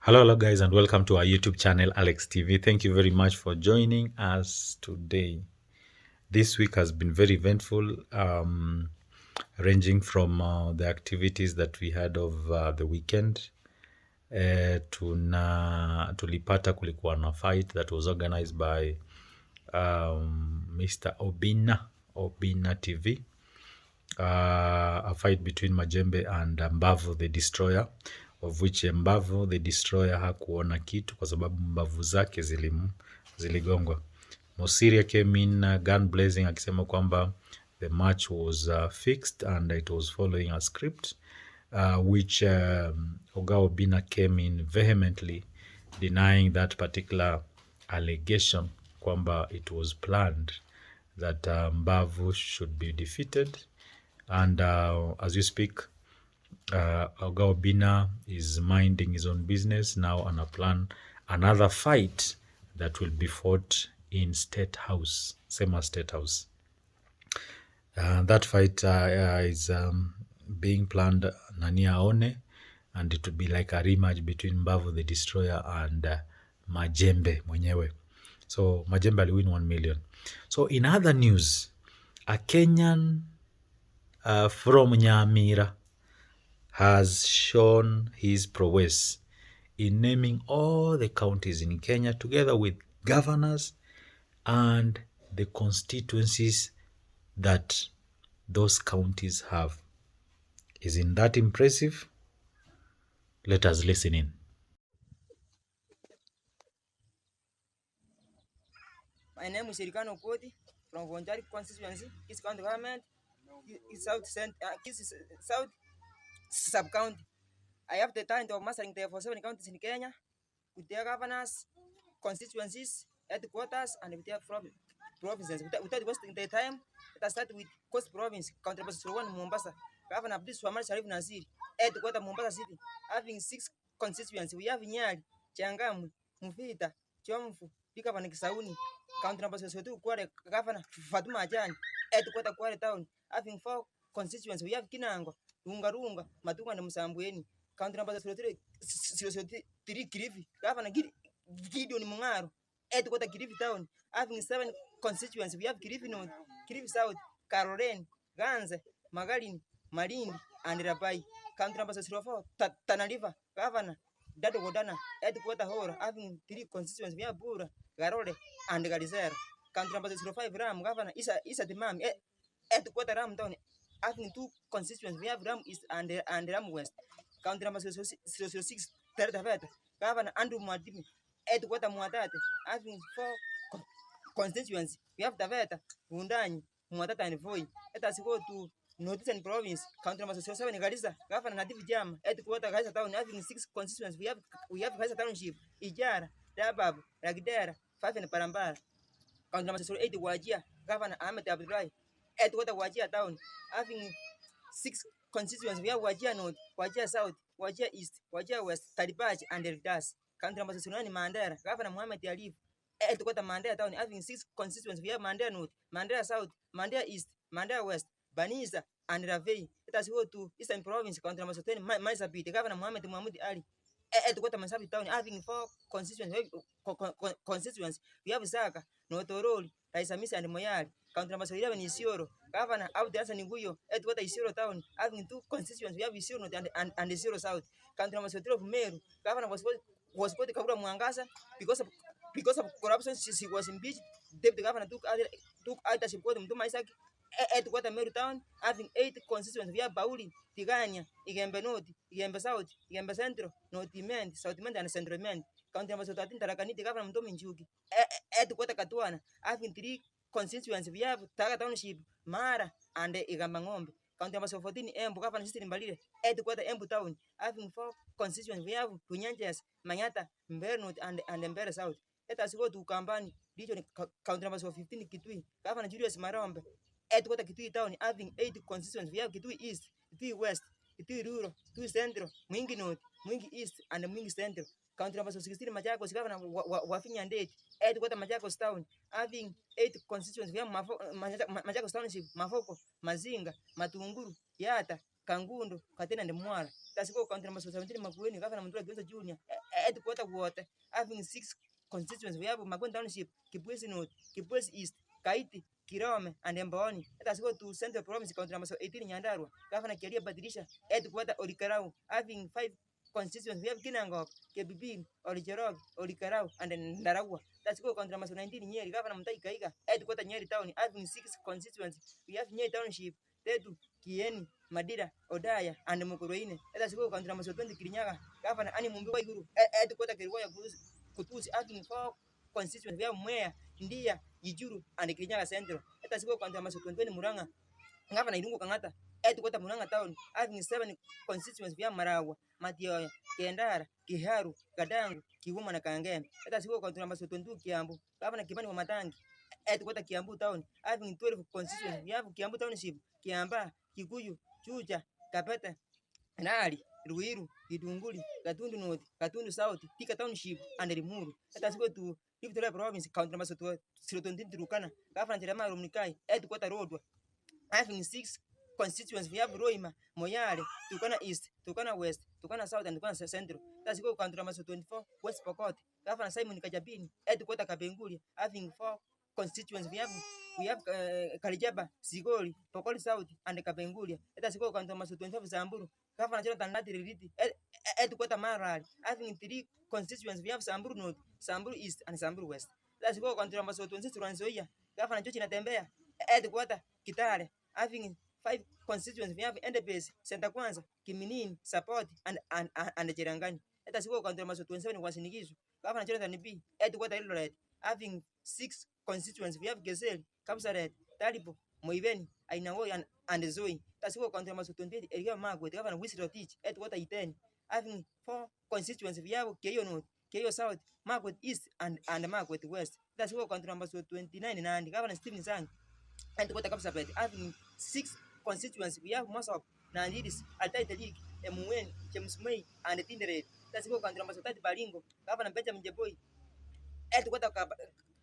Hello guys, and welcome to our YouTube channel, Alex TV. Thank you very much for joining us today. This week has been very eventful, ranging from the activities that we had of the weekend. Tulipata kulikuwa na fight that was organized by Mr. Obina TV. A fight between Majembe and Mbavu the Destroyer, of which Mbavu the Destroyer hakuona kitu kwa sababu mbavu zake ziligongwa. Mosiria came in gun blazing akisema kwamba the match was fixed and it was following a script, which Oga Obina came in vehemently denying that particular allegation kwamba it was planned that Mbavu should be defeated. And as we speak, Oga Obina is minding his own business now on a plan another fight that will be fought in State House, Sema State House. That fight is being planned Nania One, and it will be like a rematch between Mbavu the Destroyer and Majembe mwenyewe. So Majembe will win 1 million. So in other news, a Kenyan from Nyamira has shown his prowess in naming all the counties in Kenya together with governors and the constituencies that those counties have. Isn't that impressive? Let us listen in. My name is Erikano Koti from Gonjari constituency, East County Government, South Sub-County. I have the talent of mastering there for 7 counties in Kenya, with their governors, constituencies, headquarters, and with their provinces. Without wasting their time, let us start with Coast Province, County Number 1, Mombasa. Governor Abdul Swamar Sharif Nasir, headquarters Mombasa City, having 6 constituencies. We have Nyali, Changamwe, Mvita, Chomfu, Likapa na Kisauni. County Number 2, Kwale, Governor Fatuma Ajani, headquarters Kwale Town, having 4 constituencies. We have Kinango, Runga, Matunga na Msambweni. County Number 3, Kilifi, Governor Gideon Mungaro, headquarters Kilifi Town, having 7 constituencies. We have Kilifi North, Kilifi South, Caroline, Ganze, Magalini, Malindi, and Rabai. County Number 4, Tana River, Governor Dado Godana, headquarters Hora, having 3 constituencies. We have Bura, Garole, and Garizera. County Number 5, Ram, Governor Isa Dimam, headquarters Ram Town, having 2 constituencies. We have Ram East and Ram West. County Number 6, Taveta, Governor Andrew Mwadimi, headquarters Mwadate, having 4 constituencies. We have Taveta, Wundanyi, Mwadata, and Voi. Let us go to Northern Province, County Number 7, Garissa, Governor Native Jam, headquarters Garissa Town, having 6 constituencies. We have Garissa Township, Ijara, Dabab, Ragdera, 5 and Parambara. County Number 8, Wajia, Governor Ahmed Abdullahi, headquarters Wajia Town, having 6 constituencies. We have Wajia North, Wajia South, Wajia East, Wajia West, Talibaji, and Eldas. County Number 9, Mandera, Governor Muhammad Alif, headquarters Mandera Town, having 6 constituencies. We have Mandera North, Mandera South, Mandera East, Mandera West, Baniza, and Ravei. Let us go to Eastern Province, County Number 10, Marsabit, Governor Muhammad Ali, headquarters Marsabit Town, having 4 constituencies. We have Zaka, Notoroli, Taisamisi, and Moyali. County Number 11 is Isiolo, Governor Abdi Hassan Nguyo, headquarters Isiolo Town, having 2 constituencies. We have Isiolo North and Isiolo South. County Number 12, Meru, Governor was called Kabura Mwangasa because of corruption. She was impeached. Deputy Governor took leadership to Mtuma Isaki, headquarters Meru Town, having 8 constituencies. We have Bauli, Tigania, Igembe North, Igembe South, Igembe Central, North Mend, South Mend, and Central Mend. County Number 13, Tarakaniti, Governor Mtomi Njuki, headquarters Katwana, having 3 constituencies. We have Taga Township, Mara, and Igamba Ngombe. County Number 14, Embu, Governor Sister Mbalile, headquarters Embu Town, having 4 constituencies. We have Kunyanjas, Manyata, Mbeere North, and Mbeere South. Let us go to Kambani region, County Number 15, Kitui, Governor Julius Marombe, headquarters Kitui Town, having 8 constituencies. We have Kitui East, Kitui West, Kitui Rural, Kitui Central, Mwingi North, Mwingi East, and Mwingi Central. County Number 16, Machakos, Governor Wafinya Ndeti, headquarters Machakos Town, having 8 constituencies. We have Machakos Township, Mafoko, Mazinga, Matunguru, Yata, Kangundo, Katena, and Mwara. Let's go County Number 17, Makueni, Governor Mundula Gionza Junior, headquarter water, having 6 constituencies. We have Magon Township, Kibwezi North, Kibwezi East, Kaiti, Kirome, and Mboni. Let us go to Central Province, County number 18, Nyandarua. Governor Keria Badilisha, headquarter Olikarau, having 5 constituencies. We have Kinangok, Kebibin, Olicherog, Olikarau, and then Ndaragua. Let's go country number 19, Nyeri. Governor Mutai Kaiga, headquarter Nyeri Town, having 6 constituencies. We have Nyeri Township, Tetu, Kieni, Madira, Odaya, and Mokoroine. Let us go country number 20, Kirinyaga. Governor Ani Mumbi Waiguru, headquarter Kiriwaya Kutusi, having 4 constituencies. We have Mwea, Ndia, Ijuru, and Kirinyaga Central. Let us go country number 20, Muranga. Governor Irungu Kangata, headquarter Muranga Town, having 7 constituencies. We have Marawa, Matioya, Kendara, Kiharu, Kadangu, Kiwuma na Kangeme. Let us go country number 22, Kiambu. Governor Kimani Wamatangi, headquarter Kiambu Town, having 12 constituencies. We have Kiambu Township, Kiamba, Kikuyu, Chuja, Kapeta, Nari, Ruiru, Idunguli, Gatundu North, Gatundu South, Tika Township, and Rimuru. Let us go to Victoria Province, country number 020, Turukana. Governor Jeremiah Rumnikai, headquarter Road, having 6 constituencies. We have Roima, Moyale, Turkana East, Turkana West, Turkana South, and Turkana Central. Let's go country number 24, West Pokot. Governor Simon Kajabini, headquarter Kapenguria, having 4 constituencies. We have Kalijaba, Sigori, Pokoli South, and Kapenguria. Let us go country number 25, Zamburu. Governor Jonathan Nati Ririti, headquarter Marali, having 3 constituencies. We have Samburu North, Samburu East, and Samburu West. Let's go country number 26, Ransoia. Governor George Natembea, headquarter Kitale, having 5 constituencies. We have Endebase, Santa Kwanza, Kiminini, Support, and Cherangani. Let us go country number 27, Wasinigizu. Governor Jonathan B, headquarter Eldoret, having 6 constituencies. We have Gesel, Kapsaret, Talibo, Moiveni, Ainawoy, and Zoe. Let's go country number 28, Elia Magwet. Governor Wisro Teach, headquarter Iten, having 4 constituencies. We have Keyo North, Keyo South, Magwet East, and Magwet West. Let's go country number 29, and Governor Stephen Sang, headquarter Kapsabet, having 6 constituencies. We have Mosop, Nandidis, Altaita League, Emuen, Chemsmei, and Tinderet. Let's go country number 30, Baringo. Governor Benjamin Jeboy, headquarter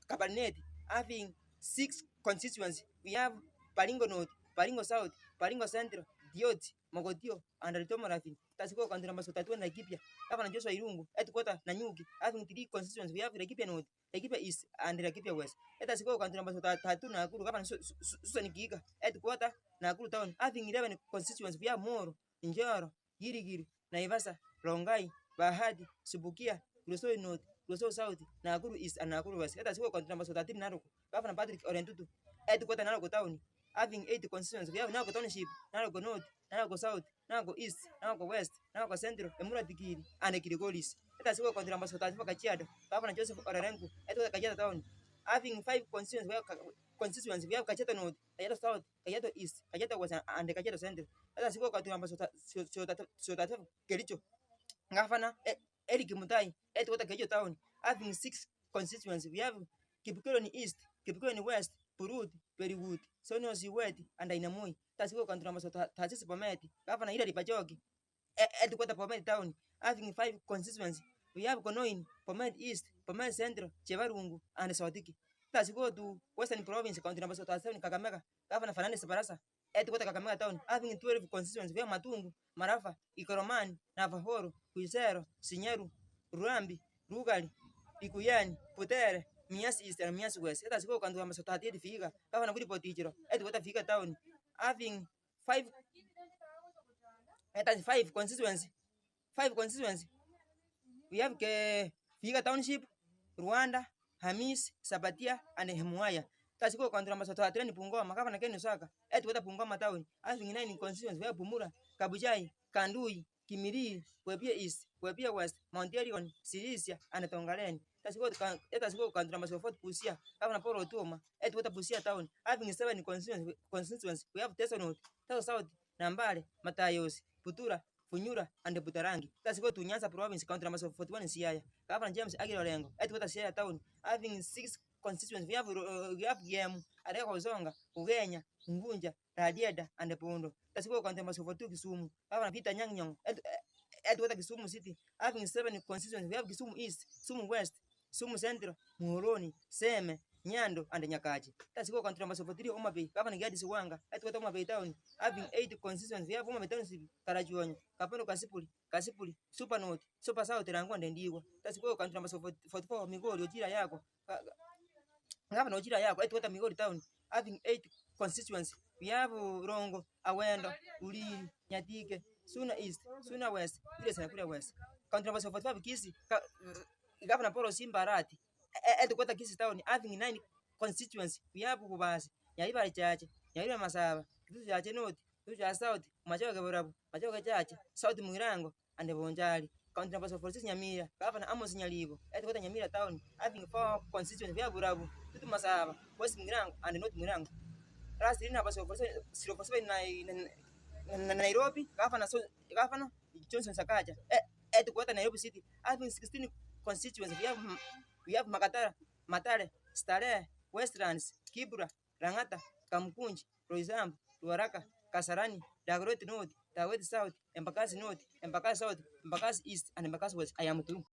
Cabernet, having 6 constituencies. We have Baringo North, Baringo South, Baringo Central, Diot, Mogotio, and Ritomo Rafin. Let's go country number 31, Laikipia. Governor Joshua Irungu, headquarter Nanyuki, having 3 constituencies. We have Laikipia North, Laikipia East, and Laikipia West. Let us go country number 32, Nakuru. Governor Susan Giga, headquarter Nakuru Town, having 11 constituencies. We have Moro, Njoro, Girigiri, Naivasa, Rongai, Bahadi, Subukia, Lusoi North, Lusoi South, Nakuru East, and Nakuru West. Let us go country number 13, Naroko. Governor Patrick Orentutu, headquarter Naroko Town, having 8 constituencies. We have Naroko Township, Naroko North, Naroko South, Naroko East, Naroko West, Naroko Central, Emura Tikiri, and Kirigolis. Let us go country number 34, Kajiado. Governor Joseph Orarenko, headquarter Kajiado Town, having 5 constituencies. We have Kajiado North, Kajiado South, Kajiado East, Kajiado West, and Kajiado Central. Let us go country number 35, Kericho. Governor Eric Mutai, headquarter Kericho Town, having 6 constituencies. We have Kipukironi East, Kipukironi West, Purut, Periwood, Sonosi Wet, and Ainamoi. Let's go country number 36, Pometi. Governor Hilary Pajogi, headquarter Pometi Town, having 5 constituencies. We have Konoin, Pometi East, Pometi Central, Chevarungu, and Sotiki. Let's go to Western Province, country number 37, Kakamega. Governor Fernandez Barasa, headquarter Kakamega Town, having 12 constituencies. We have Matungu, Marafa, Ikoromani, Navahoro, Kuisero, Sinyeru, Ruambi, Rugali, Ikuyani, Putere, Mias East, and Mias West. Let us go country number 38, Figa. Governor Willipo Teacher, headquarter Figa Town, having 5 constituencies. 5 constituencies. We have Figa Township, Rwanda, Hamis, Sabatia, and Hemuaya. Let's go country number 33, Pungoma. Governor Ken Osaka, headquarter Pungoma Town, having 9 constituencies. We have Pumura, Kabujai, Kandui, Kimiri, Webia East, Webia West, Montelion, Silisia, and Tongareni. Let us go country number 4, Pusia. Governor Paul Otoma, headquarter Pusia Town, having 7 constituencies. We have Teso North, Teso South, Nambale, Matayos, Putura, Funyura, and Butarangi. Let's go to Nyanza Province, country number 41 in Siaya. Governor James Aguilar-Orengo, headquarter Siaya Town, having 6 constituencies. We have Gemu, Areko Zonga, Ugenya, Ngunja, Radieda, and Pundo. Let's go country number 42, Kisumu. Governor Peter Nyang'nyong, headquarter Kisumu City, having 7 constituencies. We have Kisumu East, Kisumu West, Kisumu Central, Muhoroni, Seme, Nyando, and Nyakachi. That's go country number 43, Homa Bay, Governor Gadis Wanga, at what Homa Bay town, having 8 constituents. We have Homa Bay Township, Karajuan, Kapano Kasipuli, Super North, Super South, Rangon, and Digo. That's go country number 44, Migori, Ojira Yago, Governor Ojira Yago, at what Migori town, having 8 constituents. We have Rongo, Awendo, Uri, Nyatike, Suna East, Suna West, West. Country number 45, Kisi, Governor Polo Simbarati, at the Kisi town, having 9 constituents. We have Bubas, Yaiba Church, Yaiba Masava, Tuja North, Tuja South, Majoga Varabu, Majoga Church, South Murango, and the Bonjari. Country number 46, Yamira, Governor Amos Nyalibo, at what Yamira town, having 4 constituents. We have Burabu, Tutu Masava, West Murango, and North Murango. Last year, was Nairobi, Governor Johnson Sakaja, at what Nairobi City, having 16 constituents. We have Makatara, Matare, Stare, Westlands, Kibra, Rangata, Kamkunji, Roizam, Luaraka, Kasarani, Dagoret North, Dawet South, Embakasi North, Embakasi South, Embakasi East, and Embakasi West. I am through.